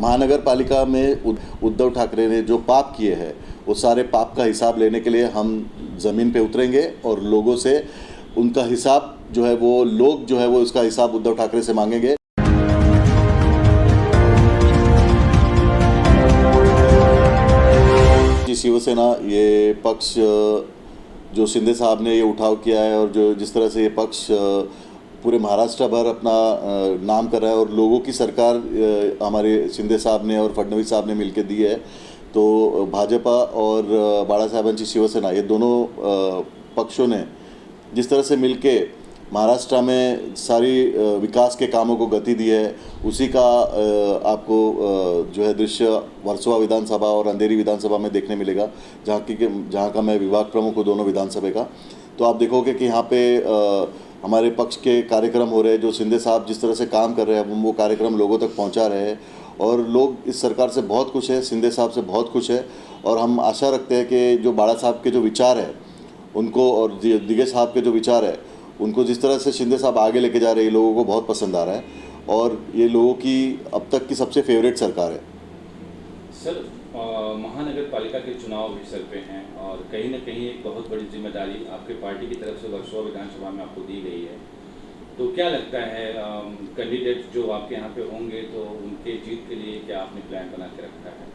महानगर पालिका में उद्धव ठाकरे ने जो पाप किए हैं वो सारे पाप का हिसाब लेने के लिए हम ज़मीन पे उतरेंगे और लोगों से उनका हिसाब जो है वो लोग जो है वो इसका हिसाब उद्धव ठाकरे से मांगेंगे। शिवसेना ये पक्ष जो शिंदे साहब ने ये उठाव किया है और जो जिस तरह से ये पक्ष पूरे महाराष्ट्र भर अपना नाम कर रहा है और लोगों की सरकार हमारे शिंदे साहब ने और फडणवीस साहब ने मिलकर दी है, तो भाजपा और बाळासाहेबांची शिवसेना ये दोनों पक्षों ने जिस तरह से मिलके महाराष्ट्र में सारी विकास के कामों को गति दी है, उसी का आपको जो है दृश्य वर्सोवा विधानसभा और अंधेरी विधानसभा में देखने मिलेगा, जहाँ का मैं विभाग प्रमुख हूँ दोनों विधानसभा का। तो आप देखोगे कि यहाँ पे हमारे पक्ष के कार्यक्रम हो रहे हैं, जो शिंदे साहब जिस तरह से काम कर रहे हैं वो कार्यक्रम लोगों तक पहुँचा रहे हैं और लोग इस सरकार से बहुत खुश है, शिंदे साहब से बहुत खुश है। और हम आशा रखते हैं कि जो बाळा साहब के जो विचार है उनको और दिगे साहब के जो विचार है उनको जिस तरह से शिंदे साहब आगे लेके जा रहे हैं लोगों को बहुत पसंद आ रहा है और ये लोगों की अब तक की सबसे फेवरेट सरकार है। सर, महानगर पालिका के चुनाव भी सर पे हैं और कहीं ना कहीं एक बहुत बड़ी जिम्मेदारी आपके पार्टी की तरफ से वर्सोवा विधानसभा में आपको दी गई है, तो क्या लगता है कैंडिडेट जो आपके यहाँ पे होंगे तो उनके जीत के लिए क्या आपने प्लान बना के रखा है?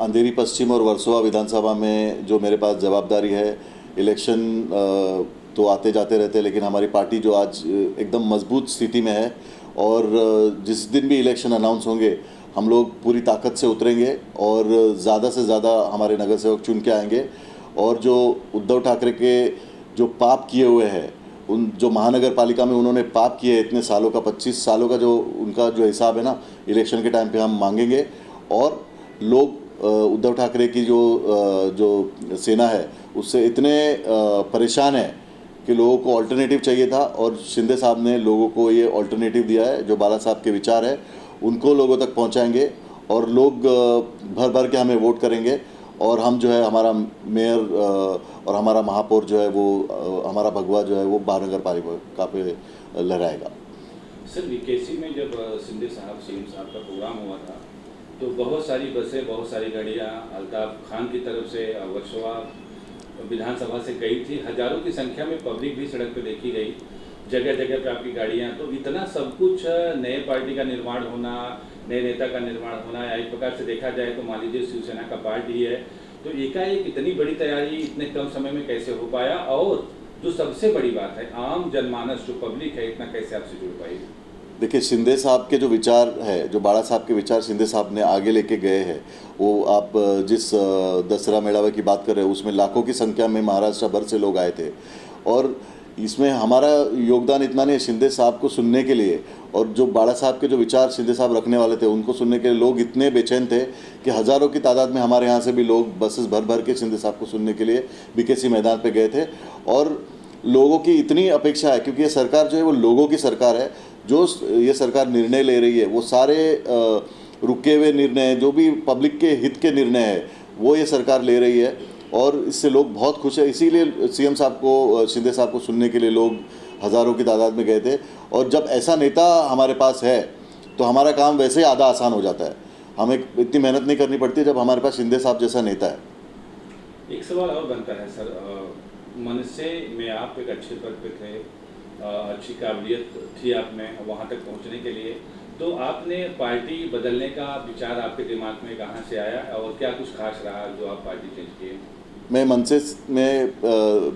अंधेरी पश्चिम और वर्सोवा विधानसभा में जो मेरे पास जवाबदारी है, इलेक्शन तो आते जाते रहते हैं, लेकिन हमारी पार्टी जो आज एकदम मजबूत स्थिति में है और जिस दिन भी इलेक्शन अनाउंस होंगे हम लोग पूरी ताकत से उतरेंगे और ज़्यादा से ज़्यादा हमारे नगर सेवक चुन के आएंगे। और जो उद्धव ठाकरे के जो पाप किए हुए हैं, उन जो महानगर पालिका में उन्होंने पाप किए इतने सालों का, 25 सालों का जो उनका जो हिसाब है ना, इलेक्शन के टाइम पे हम मांगेंगे। और लोग उद्धव ठाकरे की जो सेना है उससे इतने परेशान है कि लोगों को ऑल्टरनेटिव चाहिए था और शिंदे साहब ने लोगों को ये ऑल्टरनेटिव दिया है। जो बाला साहब के विचार है उनको लोगों तक पहुंचाएंगे और लोग भर भर के हमें वोट करेंगे और हम जो है हमारा मेयर और हमारा महापौर जो है वो हमारा भगवा जो है वो महानगर पालिका पे लहराएगा। सर, बीकेसी में जब शिंदे साहब सीएम साहब का प्रोग्राम हुआ था तो बहुत सारी बसें, बहुत सारी गाड़ियाँ अल्ताफ खान की तरफ से वर्सोवा विधानसभा से गई थी। हजारों की संख्या में पब्लिक भी सड़क पे देखी गई, जगह जगह पे आपकी गाड़ियाँ। तो इतना सब कुछ, नए पार्टी का निर्माण होना, नए नेता का निर्माण होना, या एक प्रकार से देखा जाए तो मान लीजिए शिवसेना का पार्टी है, तो एकाएक इतनी बड़ी तैयारी इतने कम समय में कैसे हो पाया? और जो सबसे बड़ी बात है, आम जनमानस जो पब्लिक है इतना कैसे आपसे जुड़ पाई? देखिए, शिंदे साहब के जो विचार है, जो बाळा साहब के विचार शिंदे साहब ने आगे लेके गए हैं, वो आप जिस दसरा मेड़ावे की बात कर रहे हैं उसमें लाखों की संख्या में महाराष्ट्र भर से लोग आए थे और इसमें हमारा योगदान इतना नहीं, शिंदे साहब को सुनने के लिए और जो बाळा साहब के जो विचार शिंदे साहब रखने वाले थे उनको सुनने के लिए लोग इतने बेचैन थे कि हज़ारों की तादाद में हमारे यहाँ से भी लोग बसेस भर भर के शिंदे साहब को सुनने के लिए बीकेसी मैदान पर गए थे। और लोगों की इतनी अपेक्षा है क्योंकि ये सरकार जो है वो लोगों की सरकार है। जो ये सरकार निर्णय ले रही है वो सारे रुके हुए निर्णय, जो भी पब्लिक के हित के निर्णय है वो ये सरकार ले रही है और इससे लोग बहुत खुश है। इसीलिए सीएम साहब को, शिंदे साहब को सुनने के लिए लोग हज़ारों की तादाद में गए थे। और जब ऐसा नेता हमारे पास है तो हमारा काम वैसे ही आधा आसान हो जाता है, हमें इतनी मेहनत नहीं करनी पड़ती जब हमारे पास शिंदे साहब जैसा नेता है। एक सवाल और बनता है सर, मनसे में आप एक अच्छे पद पे थे, अच्छी काबिलियत थी आप में वहाँ तक पहुँचने के लिए, तो आपने पार्टी बदलने का विचार आपके दिमाग में कहाँ से आया और क्या कुछ खास रहा जो आप पार्टी चेंज किए? मैं मनसे में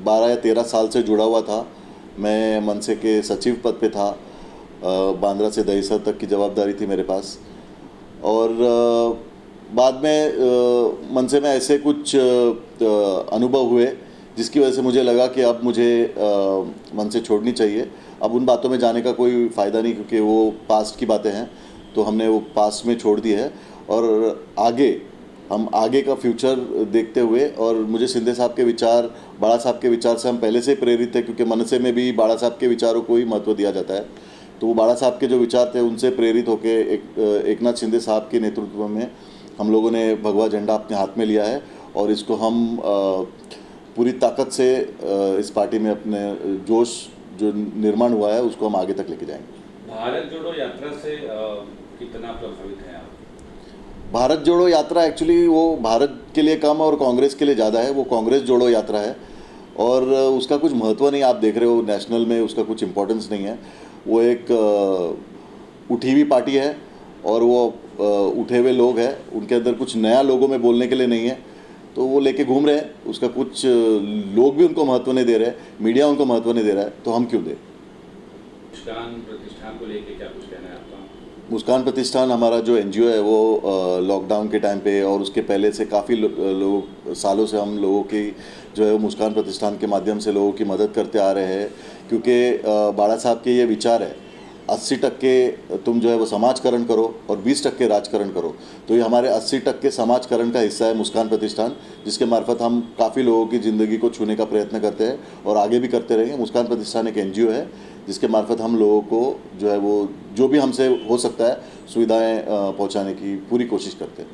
12 या 13 साल से जुड़ा हुआ था। मैं मनसे के सचिव पद पे था, बांद्रा से दहीसर तक की जवाबदारी थी मेरे पास। और बाद में मनसे में ऐसे कुछ अनुभव हुए जिसकी वजह से मुझे लगा कि अब मुझे मनसे छोड़नी चाहिए। अब उन बातों में जाने का कोई फ़ायदा नहीं क्योंकि वो पास्ट की बातें हैं, तो हमने वो पास्ट में छोड़ दी है और हम आगे का फ्यूचर देखते हुए, और मुझे शिंदे साहब के विचार, बाळा साहब के विचार से हम पहले से प्रेरित थे क्योंकि मनसे में भी बाळा साहब के विचारों को ही महत्व दिया जाता है। तो वो बाळा साहब के जो विचार थे उनसे प्रेरित होकर एकनाथ शिंदे साहब के नेतृत्व में हम लोगों ने भगवा झंडा अपने हाथ में लिया है और इसको हम पूरी ताकत से इस पार्टी में अपने जोश जो निर्माण हुआ है उसको हम आगे तक लेके जाएंगे। भारत जोड़ो यात्रा से कितना प्रभावित हैं आप? भारत जोड़ो यात्रा एक्चुअली वो भारत के लिए कम और कांग्रेस के लिए ज़्यादा है। वो कांग्रेस जोड़ो यात्रा है और उसका कुछ महत्व नहीं, आप देख रहे हो नेशनल में उसका कुछ इम्पोर्टेंस नहीं है। वो एक उठी हुई पार्टी है और वो उठे हुए लोग हैं, उनके अंदर कुछ नया लोगों में बोलने के लिए नहीं है, तो वो लेके घूम रहे हैं। उसका कुछ लोग भी उनको महत्व नहीं दे रहे, मीडिया उनको महत्व नहीं दे रहा है, तो हम क्यों दें। मुस्कान प्रतिष्ठान को लेके क्या कुछ कहना है आपका? मुस्कान प्रतिष्ठान हमारा जो एनजीओ है वो लॉकडाउन के टाइम पे और उसके पहले से काफ़ी लोग सालों से हम लोगों की जो है वो मुस्कान प्रतिष्ठान के माध्यम से लोगों की मदद करते आ रहे हैं, क्योंकि बाड़ा साहब के ये विचार है 80% तुम जो है वो समाजकरण करो और 20% राजकरण करो। तो ये हमारे 80% समाजकरण का हिस्सा है मुस्कान प्रतिष्ठान, जिसके मार्फत हम काफ़ी लोगों की ज़िंदगी को छूने का प्रयत्न करते हैं और आगे भी करते रहेंगे। मुस्कान प्रतिष्ठान एक एनजीओ है जिसके मार्फत हम लोगों को जो है वो जो भी हमसे हो सकता है सुविधाएं पहुंचाने की पूरी कोशिश करते हैं।